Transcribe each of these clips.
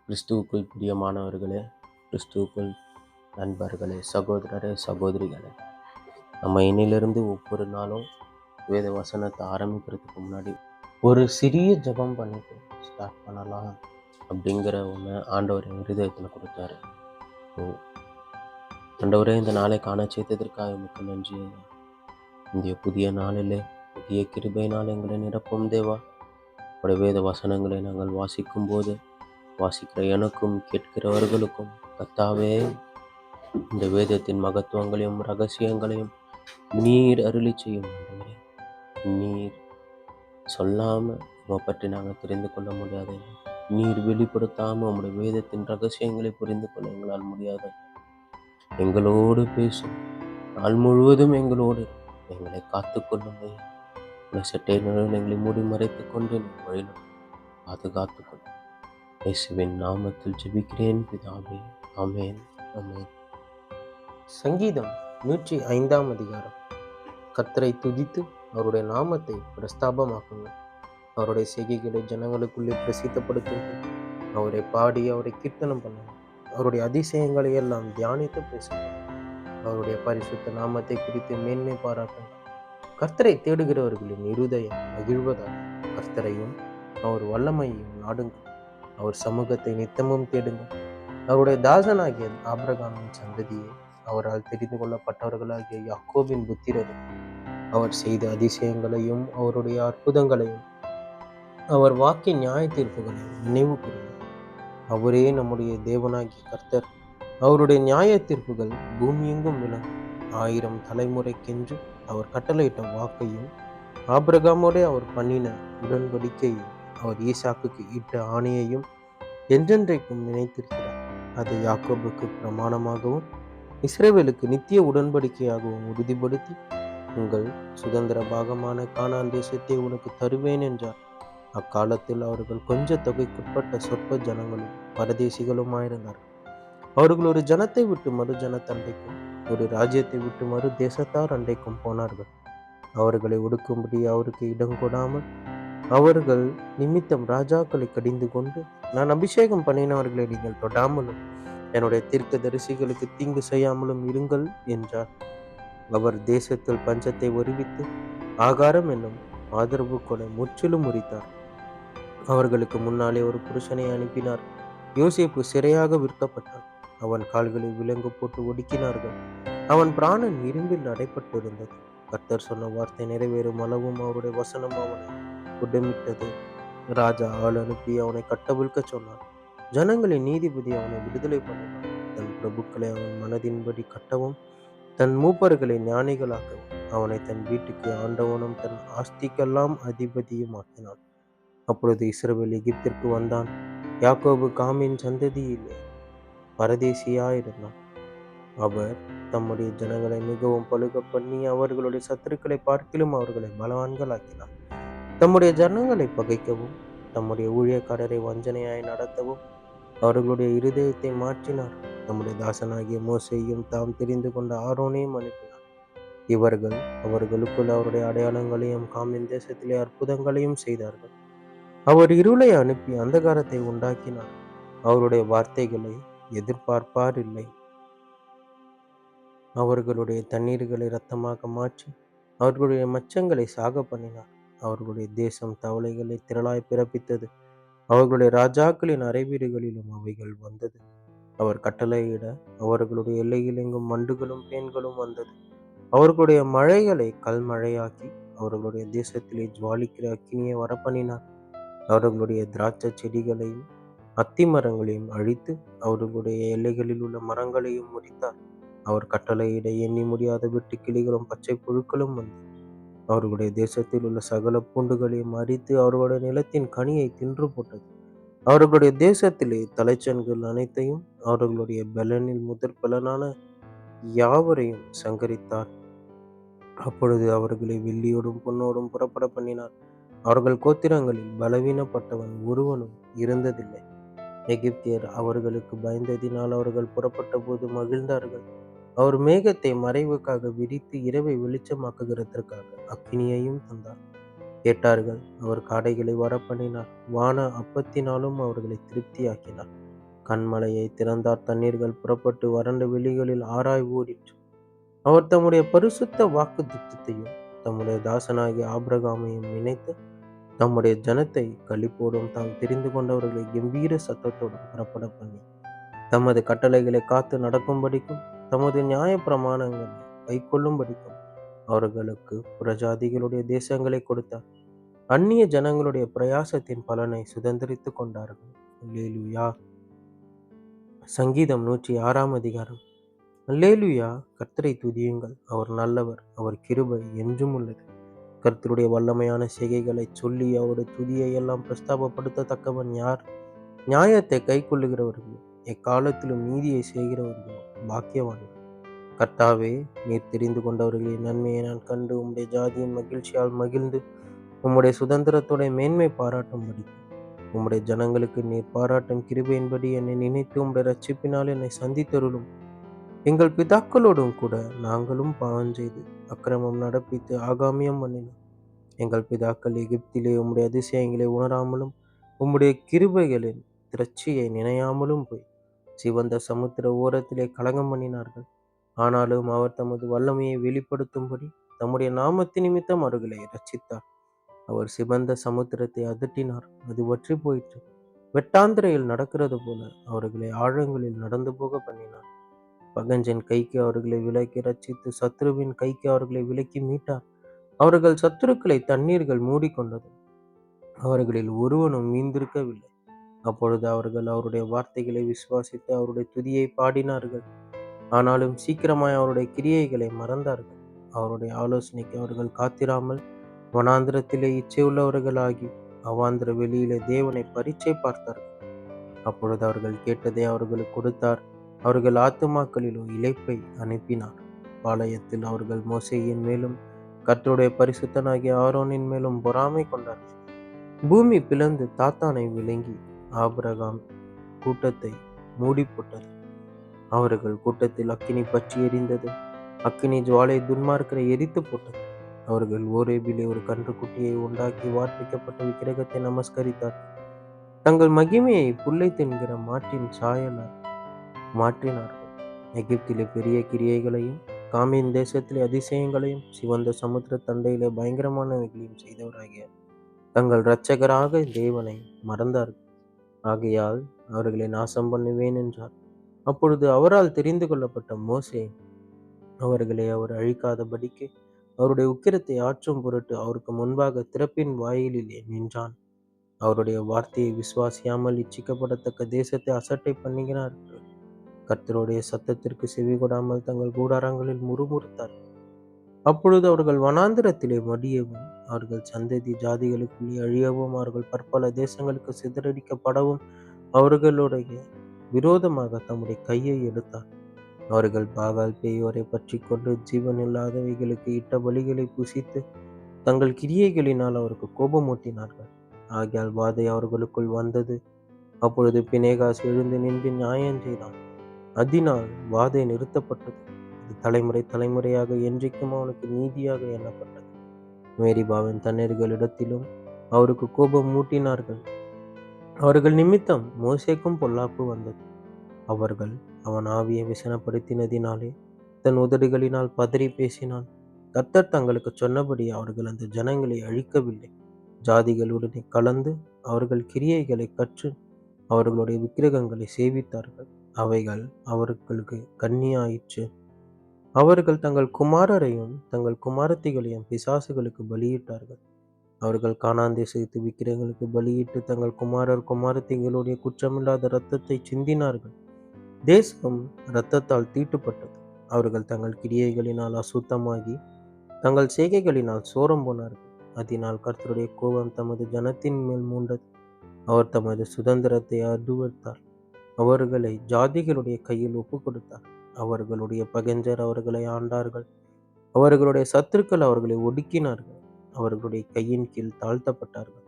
கிறிஸ்துவுக்குள் பிரியமானவர்களே, கிறிஸ்துவுக்குள் நண்பர்களே, சகோதரரே, சகோதரிகளே, நம்ம இன்னிலிருந்து ஒவ்வொரு நாளும் வேத வசனத்தை ஆரம்பிக்கிறதுக்கு முன்னாடி ஒரு சிறிய ஜெபம் பண்ணிட்டு ஸ்டார்ட் பண்ணலாம் அப்படிங்கிற ஒன்று ஆண்டவர் என் இருதயத்தில் கொடுத்தாரு. ஆண்டவரே, இந்த நாளை காண செய்ததற்காக மிக்க நன்றி. இந்த புதிய நாளிலே புதிய கிருபையினால் எங்களை நிரப்பும் தேவா. உடைய வேத வசனங்களை நாங்கள் வாசிக்கும் போது வாசிக்கிற எனக்கும் கேட்கிறவர்களுக்கும் கர்த்தாவே, இந்த வேதத்தின் மகத்துவங்களையும் ரகசியங்களையும் நீர் அருளி செய்யும் ஆண்டவரே. நீர் சொல்லாம உம்மை பற்றி நாங்கள் தெரிந்து கொள்ள முடியாது. நீர் வெளிப்படுத்தாம உம்முடைய வேதத்தின் ரகசியங்களை புரிந்து கொள்ள எங்களால் முடியாது. எங்களோடு பேசும் நாள் முழுவதும் எங்களோடு எங்களை காத்துக்கொள்ளுங்கள். சட்டை நிழல் எங்களை மூடி மறைத்துக் கொண்டு வழியில் பாதுகாத்துக் கொள்ளும். இயேசுவின் நாமத்தில் ஜெபிக்கிறேன் பிதாவே, ஆமென், ஆமென். சங்கீதம் 105 அதிகாரம். கர்த்தரை துதித்து அவருடைய நாமத்தை பிரஸ்தாபமாக்குங்கள். அவருடைய செய்கைகளை ஜனங்களுக்குள்ளே பிரசித்தப்படுத்துங்கள். அவரை பாடி அவரை கீர்த்தனம் பண்ணுங்கள். அவருடைய அதிசயங்களை எல்லாம் தியானித்து பேசுங்கள். அவருடைய பரிசுத்த நாமத்தை குறித்து மேன்மை பாராட்டுங்கள். கர்த்தரை தேடுகிறவர்களின் இருதயம் மகிழ்வதாக. கர்த்தரையும் அவர் வல்லமையையும் நாடுங்கள். அவர் சமூகத்தை நித்தமும் தேடுங்கள். அவருடைய தாசனாகிய ஆபிரகாமின் சந்ததியை, அவரால் தெரிந்து கொள்ளப்பட்டவர்களாகிய யாக்கோபின் புத்திரரை, அவர் செய்த அதிசயங்களையும் அவருடைய அற்புதங்களையும் அவர் வாக்கின் நியாய தீர்ப்புகளையும் நினைவு கூறுங்கள். அவரே நம்முடைய தேவனாகிய கர்த்தர். அவருடைய நியாய தீர்ப்புகள் பூமியெங்கும் விளங்கும். 1000 தலைமுறைக்கென்று அவர் கட்டளையிட்ட வாக்கையும் ஆபிரகாமோடே அவர் பண்ணின உடன்படிக்கையும் அவர் ஈசாக்குக்கு இட்ட ஆணையையும் என்றென்றைக்கும் நினைத்திருக்கிறார். அதை யாக்கோபுக்கு பிரமாணமாகவும் இஸ்ரவேலுக்கு நித்திய உடன்படிக்கையாகவும் உறுதிப்படுத்தி, உங்கள் சுதந்திர பாகமான கானான் தேசத்தை உனக்கு தருவேன் என்றார். அக்காலத்தில் அவர்கள் கொஞ்ச தொகைக்குட்பட்ட சொற்ப ஜனங்களும் பரதேசிகளுமாயிருந்தார்கள். அவர்கள் ஒரு ஜனத்தை விட்டு மறு ஜனத்தண்டைக்கும், ஒரு ராஜ்யத்தை விட்டு மறு தேசத்தார் அண்டைக்கும் போனார்கள். அவர்களை ஒடுக்கும்படி அவருக்கு இடம் கொடாமல் அவர்கள் நிமித்தம் ராஜாக்களை கடிந்து கொண்டு, நான் அபிஷேகம் பண்ணினவர்களை நீங்கள் தொடாமலும் என்னுடைய தீர்க்கதரிசிகளுக்கு தீங்கு செய்யாமலும் இருங்கள் என்றார். அவர் தேசத்தில் பஞ்சத்தை வருவித்து ஆகாரம் என்னும் ஆதரவு கொலை முற்றிலும் முறித்தார். அவர்களுக்கு முன்னாலே ஒரு புருஷனை அனுப்பினார். யோசேப்பு சிறையாக விற்கப்பட்டான். அவன் கால்களை விலங்கு போட்டு ஒடுக்கினார்கள். அவன் பிராணன் இரும்பில் அடைப்பட்டிருந்தது. கர்த்தர் சொன்ன வார்த்தை நிறைவேறும் அளவும் அவருடைய வசனம் அவனை குடமிட்டது. ராஜா ஆள் அனுப்பி அவனை கட்டவிழ்க்க சொன்னான். ஜனங்களின் நீதிபதி அவனை விடுதலை பண்ணினான். தன் பிரபுக்களை அவன் மனதின்படி கட்டவும், தன் மூப்பர்களை ஞானிகளாக்கவும், அவனை தன் வீட்டுக்கு ஆண்டவனும் தன் ஆஸ்திக்கெல்லாம் அதிபதியும் ஆக்கினான். அப்பொழுது இஸ்ரவேல் எகிப்திற்கு வந்தான். யாக்கோபு காமின் சந்ததியிலே பரதேசியாயிருந்தான். அவர் தம்முடைய ஜனங்களை மிகவும் பழுக பண்ணி அவர்களுடைய சத்துருக்களை பார்க்கிலும் அவர்களை பலவான்களாக்கினார். தம்முடைய ஜனங்களை பகைக்கவும், தம்முடைய ஊழியக்காரரை வஞ்சனையாய் நடத்தவும் அவர்களுடைய இருதயத்தை மாற்றினார். தம்முடைய தாசனாகிய மோசேயையும் தாம் தெரிந்து கொண்ட ஆரோனையும் அனுப்பினார். இவர்கள் அவர்களுக்குள் அவருடைய அடையாளங்களையும் காமின் தேசத்திலே அற்புதங்களையும் செய்தார்கள். அவர் இருளை அனுப்பி அந்தகாரத்தை உண்டாக்கினார். அவருடைய வார்த்தைகளை எதிர்பார்ப்பார் இல்லை. அவர்களுடைய தண்ணீர்களை இரத்தமாக மாற்றி அவர்களுடைய மச்சங்களை சாக பண்ணினார். அவர்களுடைய தேசம் தவளைகளை திரளாய் பிறப்பித்தது. அவர்களுடைய ராஜாக்களின் அறைவீடுகளிலும் அவைகள் வந்தது. அவர் கட்டளையிட அவர்களுடைய எல்லையில் எங்கும் வண்டுகளும் பேன்களும் வந்தது. அவர்களுடைய மழைகளை கல்மழையாக்கி அவர்களுடைய தேசத்திலே ஜுவாலிக்கிற அக்கினியை வரப்பண்ணினார். அவர்களுடைய திராட்சை செடிகளையும் அத்தி மரங்களையும் அழித்து அவர்களுடைய எல்லைகளில் உள்ள மரங்களையும் முறித்தார். அவர் கட்டளையிட எண்ணி முடியாத வெட்டு கிளிகளும் பச்சை புழுக்களும் வந்து அவர்களுடைய தேசத்தில் உள்ள சகல பூண்டுகளையும் அரித்து அவர்களுடைய நிலத்தின் கனியை தின்று போட்டது. அவர்களுடைய தேசத்திலே தலைச்சன்கள் அனைத்தையும் அவர்களுடைய பலனில் முதற் பலனான யாவரையும் சங்கரித்தார். அப்பொழுது அவர்களை வெள்ளியோடும் பொன்னோடும் புறப்பட பண்ணினார். அவர்கள் கோத்திரங்களில் பலவீனப்பட்டவன் ஒருவனும் இருந்ததில்லை. எகிப்தியர் அவர்களுக்கு பயந்ததினால் அவர்கள் புறப்பட்ட போது மகிழ்ந்தார்கள். அவர் மேகத்தை மறைவுக்காக விரித்து இரவை வெளிச்சமாக்குகிறதற்காக அக்கினியையும் தந்தார். கேட்டார்கள். அவர் காடைகளை வரப்பண்ணினார். வான அப்பத்தினாலும் அவர்களை திருப்தியாக்கினார். கன்மலையை திறந்தார், தண்ணீர்கள் புறப்பட்டு வறண்ட வெளிகளில் ஆராய் ஓடிற்று. அவர் தம்முடைய பரிசுத்த வாக்குத்தத்தத்தையும் தம்முடைய தாசனாகிய ஆபிரகாமையும் நினைத்து தம்முடைய ஜனத்தை களிப்போடும் தாம் தெரிந்து கொண்டவர்களை கம்பீர சத்தத்தோடும் புறப்பட பண்ணி தமது கட்டளைகளை காத்து நடக்கும்படிக்கும் தமது நியாய பிரமாணங்களை கைக்கொள்ளும்படிக்கும் அவர்களுக்கு புறஜாதிகளுடைய தேசங்களை கொடுத்தார். அந்நிய ஜனங்களுடைய பிரயாசத்தின் பலனை சுதந்திரித்துக் கொண்டார்கள். அல்லேலூயா. சங்கீதம் 106 அதிகாரம். அல்லேலூயா. கர்த்தரை துதியுங்கள், அவர் நல்லவர், அவர் கிருபை என்றும் உள்ளது. கர்த்தருடைய வல்லமையான செய்கைகளை சொல்லி அவருடைய துதியை எல்லாம் பிரஸ்தாபப்படுத்தத்தக்கவன் யார்? நியாயத்தை கைக்கொள்ளுகிறவர்கள் எக்காலத்திலும் நீதியை செய்கிறவர்கள் பாக்கியவான்கள். கர்த்தாவே, நீர் தெரிந்து கொண்டவர்களின் நன்மையை நான் கண்டு உம்முடைய ஜாதியின் மகிழ்ச்சியால் மகிழ்ந்து உம்முடைய சுதந்திரத்தோட மேன்மை பாராட்டும்படி உம்முடைய ஜனங்களுக்கு நீர் பாராட்டும் கிருபையின்படி என்னை நினைத்து உம்முடைய ரட்சிப்பினால் என்னை சந்தித்தருளும். எங்கள் பிதாக்களோடும் கூட நாங்களும் பாவம் செய்து அக்கிரமம் நடப்பித்து ஆகாமியம் பண்ணினோம். எங்கள் பிதாக்கள் எகிப்திலே உம்முடைய அதிசயங்களை உணராமலும் உம்முடைய கிருபைகளின் திரட்சியை நினையாமலும் போய் சிவந்த சமுத்திர ஓரத்திலே கலங்கம் பண்ணினார்கள். ஆனாலும் அவர் தமது வல்லமையை வெளிப்படுத்தும்படி தம்முடைய நாமத்து நிமித்தம் அவர்களை இரட்சித்தார். அவர் சிவந்த சமுத்திரத்தை அதட்டினார், அது வற்றி போயிற்று. வெட்டாந்திரையில் நடக்கிறது போல அவர்களை ஆழங்களில் நடந்து போக பண்ணினார். பகஞ்சன் கைக்கு அவர்களை விலக்கி ரட்சித்து சத்ருவின் கைக்கு அவர்களை விலக்கி மீட்டார். அவர்கள் சத்துருக்களை தண்ணீர்கள் மூடிக்கொண்டது, அவர்களில் ஒருவனும் மீந்திருக்கவில்லை. அப்பொழுது அவர்கள் அவருடைய வார்த்தைகளை விசுவாசித்து அவருடைய துதியை பாடினார்கள். ஆனாலும் சீக்கிரமாய் அவருடைய கிரியைகளை மறந்தார்கள். அவருடைய ஆலோசனைக்கு அவர்கள் காத்திராமல் வனாந்திரத்திலே இச்சையுள்ளவர்களாகி அவாந்திர வெளியிலே தேவனை பரீட்சை பார்த்தார்கள். அப்பொழுது அவர்கள் கேட்டதை அவர்களுக்கு கொடுத்தார். அவர்கள் ஆத்துமாக்களிலோ இளைப்பை அனுப்பினார். பாளையத்தில் அவர்கள் மோசேயின் மேலும் கர்த்தருடைய பரிசுத்தனாகிய ஆரோனின் மேலும் பொறாமை கொண்டார்கள். பூமி பிளந்து தாத்தானை விழுங்கி ஆபிரகாம் கூட்டத்தை மூடி போட்டது. அவர்கள் கூட்டத்தில் அக்கினி பற்றி எரிந்தது. அக்கினி ஜுவாலை துன்மார்க்கரை எரித்து போட்டது. அவர்கள் ஓரேபிலே ஒரு கன்றுக்குட்டியை உண்டாக்கி வார்ப்பிக்கப்பட்ட விக்கிரகத்தை நமஸ்கரித்தார். தங்கள் மகிமையை புல்லை தின்கிற மாட்டின் சாயலால் மாற்றினார்கள். எகிப்திலே பெரிய கிரியைகளையும் காமின் தேசத்திலே அதிசயங்களையும் சிவந்த சமுத்திர தண்டையிலே பயங்கரமானவைகளையும் செய்தவராகிய தங்கள் இரட்சகராக தேவனை மறந்தார்கள். ஆகையால் அவர்களை நாசம் பண்ணுவேன் என்றார். அப்பொழுது அவரால் தெரிந்து கொள்ளப்பட்ட மோசே அவர்களை அவர் அழிக்காதபடிக்கு அவருடைய உக்கிரத்தை ஆற்றும் பொருட்டு அவருக்கு முன்பாக திறப்பின் வாயிலிலே நின்றான். அவருடைய வார்த்தையை விசுவாசியாமல் இச்சிக்கப்படத்தக்க தேசத்தை அசட்டை பண்ணுகிறார்கள். கர்த்தருடைய சத்தத்திற்கு செவி கொடாமல் தங்கள் கூடாரங்களில் முறுமுறுத்தார். அப்பொழுது அவர்கள் வனாந்திரத்திலே மடியவும் அவர்கள் சந்ததி ஜாதிகளுக்குள்ளே அழியவும் அவர்கள் பற்பல தேசங்களுக்கு சிதறடிக்கப்படவும் அவர்களுடைய விரோதமாக தம்முடைய கையை எடுத்தார். அவர்கள் பாகால் பேயோரை பற்றி கொண்டு ஜீவன் இல்லாதவைகளுக்கு இட்ட பலிகளை புசித்து தங்கள் கிரியைகளினால் அவருக்கு கோபமூட்டினார்கள். ஆகையால் வாதை அவர்களுக்குள் வந்தது. அப்பொழுது பினேகாஸ் எழுந்து நின்று நியாயம் செய்தான். அதனால் வாதை நிறுத்தப்பட்டது. அது தலைமுறை தலைமுறையாக என்றைக்கும் அவனுக்கு நீதியாக எண்ணப்பட்டது. மேரிபாவின் தண்ணீர்களிடத்திலும் அவருக்கு கோபம் மூட்டினார்கள். அவர்கள் நிமித்தம் மோசேக்கும் பொல்லாப்பு வந்தது. அவர்கள் அவன் ஆவியை விசனப்படுத்தினதினாலே தன் உதடுகளினால் பதறி பேசினான். கர்த்தர் தங்களுக்கு சொன்னபடி அவர்கள் அந்த ஜனங்களை அழிக்கவில்லை. ஜாதிகளுடனே கலந்து அவர்கள் கிரியைகளை கற்று அவர்களுடைய விக்கிரகங்களை சேவித்தார்கள். அவைகள் அவர்களுக்கு கண்ணியாயிற்று. அவர்கள் தங்கள் குமாரரையும் தங்கள் குமாரத்திகளையும் பிசாசுகளுக்கு பலியிட்டார்கள். அவர்கள் கானான் தேசத்து விக்கிரகங்களுக்கு பலியிட்டு தங்கள் குமாரர் குமாரத்திகளுடைய குற்றமில்லாத இரத்தத்தை சிந்தினார்கள். தேசம் இரத்தத்தால் தீட்டுப்பட்டது. அவர்கள் தங்கள் கிரியைகளினால் அசுத்தமாகி தங்கள் செய்கைகளினால் சோரம் போனார்கள். அதனால் கர்த்தருடைய கோபம் தமது ஜனத்தின் மேல் மூண்டது. அவர் தமது சுதந்திரத்தை அருவருத்தார். அவர்களை ஜாதிகளுடைய கையில் ஒப்பு கொடுத்தார். அவர்களுடைய பகைஞர் அவர்களை ஆண்டார்கள். அவர்களுடைய சத்துருக்கள் அவர்களை ஒடுக்கினார்கள். அவர்களுடைய கையின் கீழ் தாழ்த்தப்பட்டார்கள்.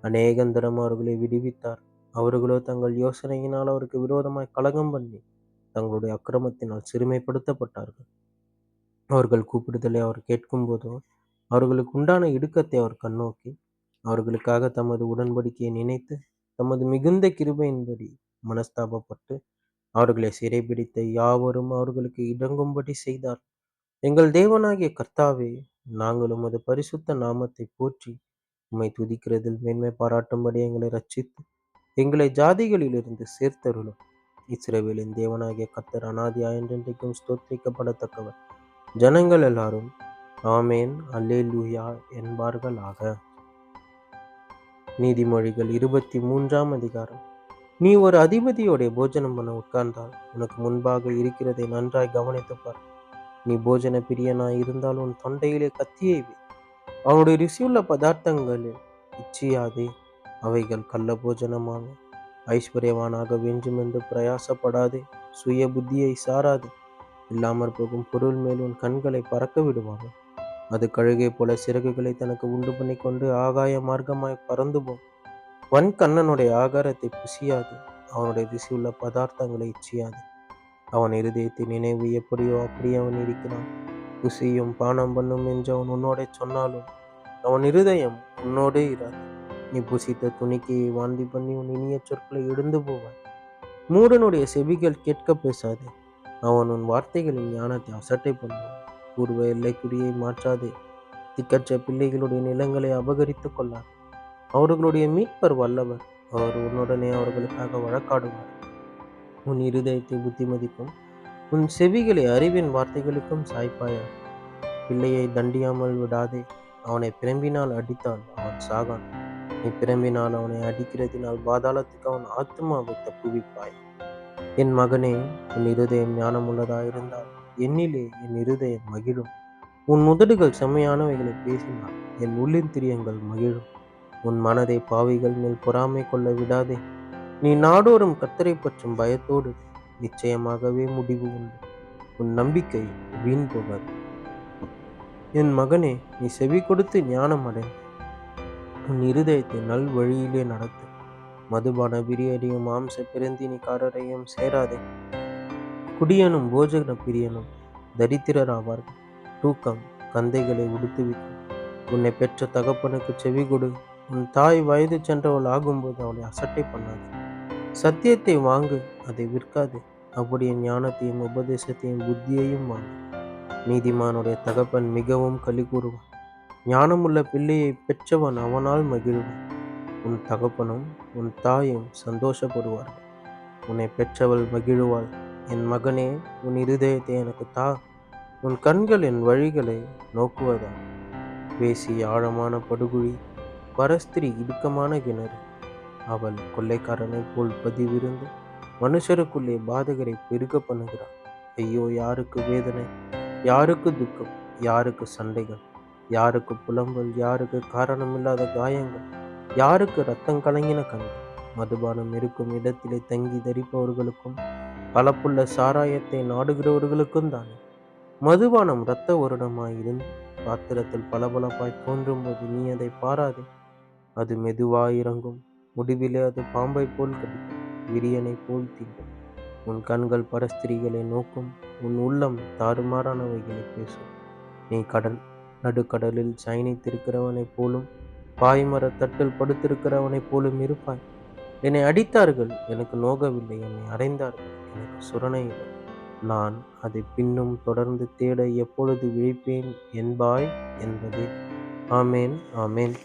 அநேகந்தரம் அவர்களை விடுவித்தார். அவர்களோ தங்கள் யோசனையினால் அவருக்கு விரோதமாய் கலகம் பண்ணி தங்களுடைய அக்கிரமத்தினால் சிறுமைப்படுத்தப்பட்டார்கள். அவர்கள் கூப்பிடுதலை அவர் கேட்கும்போதோ அவர்களுக்கு உண்டான இடுக்கத்தை அவர் கண்ணோக்கி அவர்களுக்காக தமது உடன்படிக்கையை நினைத்து தமது மிகுந்த கிருபையின்படி மனஸ்தாபப்பட்டு அவர்களை சிறைபிடித்த யாவரும் அவர்களுக்கு இடங்கும்படி செய்தார். எங்கள் தேவனாகிய கர்த்தாவே, நாங்கள் உமது பரிசுத்த நாமத்தை போற்றி உம்மை துதிக்கிறதில் மேன்மை பாராட்டும்படி எங்களை ரட்சித்து எங்களை ஜாதிகளிலிருந்து சேர்த்தருளும். இஸ்ரவேலின் தேவனாகிய கர்த்தர் அநாதியாய் என்றென்றைக்கும் ஸ்தோத்திரிக்கப்படத்தக்கவர். ஜனங்கள் எல்லாரும் ஆமேன் அல்லேலூயா என்பார்களாக. நீதிமொழிகள் 23ஆம் அதிகாரம். நீ ஒரு அதிபதியோட போஜனம் பண்ண உட்கார்ந்தால் உனக்கு முன்பாக இருக்கிறதை நன்றாய் கவனித்துப் பார். நீ போஜன பிரியனாய் இருந்தால் உன் தொண்டையிலே கத்தியை வை. அவனுடைய ருசியுள்ள பதார்த்தங்களில் இச்சியாதே, அவைகள் கள்ள போஜனமாக. ஐஸ்வர்யவானாக வேண்டும் என்று பிரயாசப்படாதே, சுய புத்தியை சாராதே. இல்லாமற் போகும் பொருள் மேல் உன் கண்களை பறக்க விடுவாங்க. அது கழுகை போல சிறகுகளை தனக்கு உண்டு பண்ணி கொண்டு ஆகாய மார்க்கமாய் பறந்து போம். வன் கண்ணனுடைய ஆகாரத்தை புசியாது, அவனுடைய ருசியுள்ள பதார்த்தங்களை இச்சியாது. அவன் இருதயத்தின் நினைவு எப்படியோ அப்படியே அவன் இருக்கிறான். புசியும் பானம் பண்ணும் என்று அவன் உன்னோடே சொன்னாலும் அவன் இருதயம் உன்னோடே இராது. நீ புசித்த துணிக்கையை வாந்தி பண்ணி உன் இனிய சொற்களை எழுந்து போவாய். மூடனுடைய செவிகள் கேட்க பேசாதே, அவன் உன் வார்த்தைகளின் ஞானத்தை அசட்டை பண்ணுவான். பூர்வ எல்லைக்குறியை மாற்றாதே, திக்கற்ற பிள்ளைகளுடைய நிலங்களை அபகரித்துக் கொள்ளார். அவர்களுடைய மீட்பர் வல்லவர், அவர் உன்னுடனே அவர்களுக்காக வழக்காடுவார். உன் இருதயத்தை புத்திமதிக்கும் உன் செவிகளை அறிவின் வார்த்தைகளுக்கும் சாய்ப்பாயா. பிள்ளையை தண்டியாமல் விடாதே, அவனை பிரம்பினால் அடித்தால் அவன் சாகான். நீ பிரம்பினால் அவனை அடிக்கிறதினால் பாதாளத்துக்கு அவன் ஆத்துமாவை தப்புவிப்பாய். என் மகனே, உன் இருதயம் ஞானமுள்ளதாயிருந்தால் என்னிலே என் இருதயம் மகிழும். உன் உதடுகள் செம்மையானவைகளை பேசினால் என் உள்ளிந்திரியங்கள் மகிழும். உன் மனதை பாவிகள் மேல் பொறாமை கொள்ள விடாதே. நீ நாடோறும் கர்த்தரை பற்றும் பயத்தோடு நிச்சயமாகவே முடிவு உண்டு. உன் நம்பிக்கை வீண் போகாது. என் மகனே, நீ செவி கொடுத்து ஞானம் அடை. உன் இருதயத்தை நல் வழியிலே நடத்து. மதுபான பிரியரையும் மாம்ச பிறந்தினிக்காரரையும் சேராதே. குடியனும் போஜன பிரியனும் தரித்திரராவார்கள். தூக்கம் கந்தைகளை உடுத்துவிக்கும். உன்னை பெற்ற தகப்பனுக்கு செவி கொடு. உன் தாய் வயது சென்றவள் ஆகும்போது அவளை அசட்டை பண்ணாது. சத்தியத்தை வாங்கு, அதை விற்காது. அப்படியே ஞானத்தையும் உபதேசத்தையும் புத்தியையும் வாங்கு. நீதிமானுடைய தகப்பன் மிகவும் களி கூறுவான். ஞானமுள்ள பிள்ளையை பெற்றவன் அவனால் மகிழ்வான். உன் தகப்பனும் உன் தாயும் சந்தோஷப்படுவார்கள். உன்னை பெற்றவள் மகிழ்வாள். என் மகனே, உன் இருதயத்தை எனக்கு தா. உன் கண்கள் என் வழிகளை நோக்குவதா. வேசி ஆழமான படுகுழி, பரஸ்திரி இடுக்கமான கிணறு. அவள் கொள்ளைக்காரனைப் போல் பதிவிருந்து மனுஷருக்குள்ளே பாதகரை பெருக பண்ணுகிறாள். ஐயோ, யாருக்கு வேதனை, யாருக்கு துக்கம், யாருக்கு சண்டைகள், யாருக்கு புலம்பல், யாருக்கு காரணமில்லாத காயங்கள், யாருக்கு இரத்தம் கலங்கின கண்கள். மதுபானம் இருக்கும் இடத்திலே தங்கி தரிப்பவர்களுக்கும் கலப்புள்ள சாராயத்தை நாடுகிறவர்களுக்கும் தானே. மதுபானம் இரத்த வருடமாய் இருந்து பாத்திரத்தில் பளபளப்பாய் தோன்றும் போது நீ அதை பாராதே. அது மெதுவாய் இறங்கும், முடிவிலே அது பாம்பை போல் கடிக்கும், விரியனை போல் தீண்டும். உன் கண்கள் பரஸ்திரிகளை நோக்கும், உன் உள்ளம் தாறுமாறானவைகளை பேசும். நீ நடுக்கடலில் சயனித்திருக்கிறவனைப் போலும் பாய்மரத் தட்டில் படுத்திருக்கிறவனைப் போலும் இருப்பாய். என்னை அடித்தார்கள், எனக்கு நோகவில்லை. என்னை அறைந்தார்கள், எனக்கு சுரணை இல்லை. நான் அதை பின்னும் தொடர்ந்து தேட எப்பொழுது விழிப்பேன் என்பாய் என்பதே. ஆமேன், ஆமேன்.